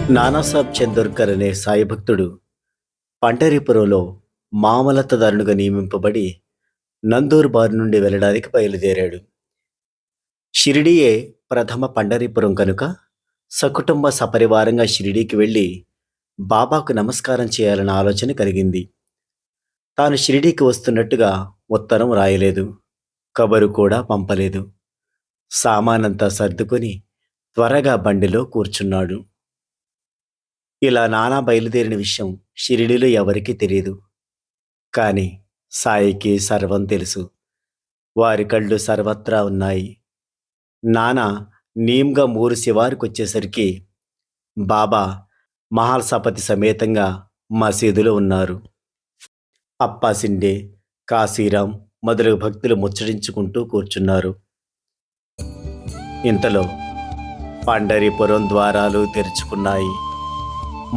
నానాసాబ్ చందోర్కర్ అనే సాయి భక్తుడు పండరీపురంలో మామలతదారునిగా నియమింపబడి నందూర్ బారి నుండి వెళ్ళడానికి బయలుదేరాడు. షిరిడీయే ప్రథమ పండరీపురం కనుక సకుటుంబ సపరివారంగా షిరిడీకి వెళ్ళి బాబాకు నమస్కారం చేయాలన్న ఆలోచన కలిగింది. తాను షిరిడీకి వస్తున్నట్టుగా ఉత్తరం రాయలేదు, కబరు కూడా పంపలేదు. సామానంతా సర్దుకొని త్వరగా బండిలో కూర్చున్నాడు. ఇలా నానా బయలుదేరిన విషయం షిరిడీలో ఎవరికీ తెలియదు. కాని సాయికి సర్వం తెలుసు. వారి కళ్ళు సర్వత్రా ఉన్నాయి. నానా నీమ్గా మూరు శివారుకొచ్చేసరికి బాబా మహాల్సపతి సమేతంగా మసీదులో ఉన్నారు. అప్పాసిండే, కాశీరాం మొదలగు భక్తులు ముచ్చటించుకుంటూ కూర్చున్నారు. ఇంతలో పండరీపురం ద్వారాలు తెరుచుకున్నాయి.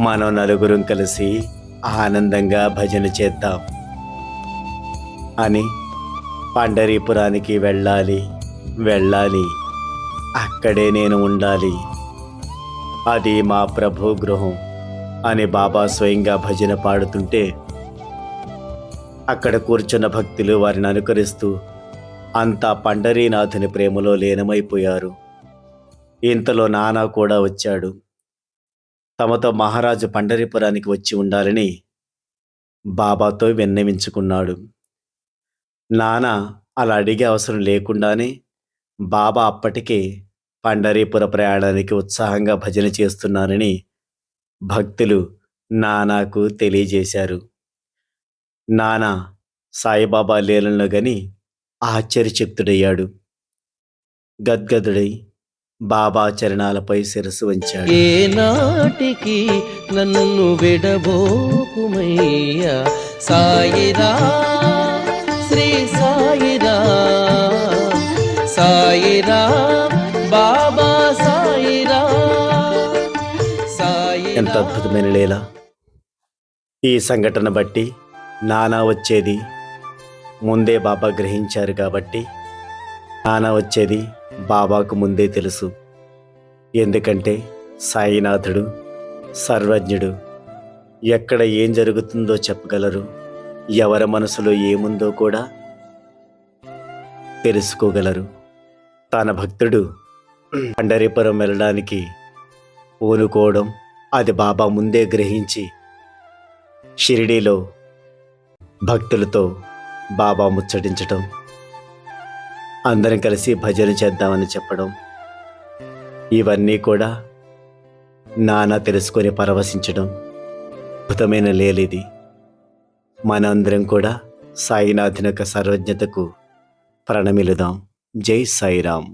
మనం నలుగురం కలిసి ఆనందంగా భజన చేద్దాం అని పండరీపురానికి వెళ్ళాలి, వెళ్ళాలి, అక్కడే నేను ఉండాలి, అది మా ప్రభు గృహం అని బాబా స్వయంగా భజన పాడుతుంటే అక్కడ కూర్చున్న భక్తులు వారిని అనుకరిస్తూ అంతా పండరీనాథుని ప్రేమలో లీనమైపోయారు. ఇంతలో నానా కూడా వచ్చాడు. తమతో మహారాజు పండరీపురానికి వచ్చి ఉండాలని బాబాతో విన్నవించుకున్నాడు. నానా అలా అడిగే అవసరం లేకుండానే బాబా అప్పటికే పండరీపుర ప్రయాణానికి ఉత్సాహంగా భజన చేస్తున్నారని భక్తులు నానాకు తెలియజేశారు. నానా సాయిబాబా లీలలను గని ఆశ్చర్యచకితుడయ్యాడు. గద్గదుడై బాబా చరణాలపై శిరస్సు వంచాడు. ఏనాటికి నన్ను విడబోకుమయ్యా సాయిరా, శ్రీ సాయిరా, సాయిరా, బాబా సాయిరా, సాయిరా. ఎంత అద్భుతమైన లీల! ఈ సంఘటన బట్టి నానా వచ్చేది ముందే బాబా గ్రహించారు కాబట్టి నానా వచ్చేది బాబాకు ముందే తెలుసు. ఎందుకంటే సాయినాథుడు సర్వజ్ఞుడు. ఎక్కడ ఏం జరుగుతుందో చెప్పగలరు. ఎవరి మనసులో ఏముందో కూడా తెలుసుకోగలరు. తన భక్తుడు పండరీపురం వెళ్ళడానికి పూనుకోవడం అది బాబా ముందే గ్రహించి షిరిడీలో భక్తులతో బాబా ముచ్చటించటం, అందరం కలిసి భజన చేద్దామని చెప్పడం, ఇవన్నీ కూడా నానా తెలుసుకొని పరవశించడం అద్భుతమైన లీలిది. మనందరం కూడా సాయినాథుని యొక్క సర్వజ్ఞతకు ప్రణమిలుదాం. జై సాయిరాం.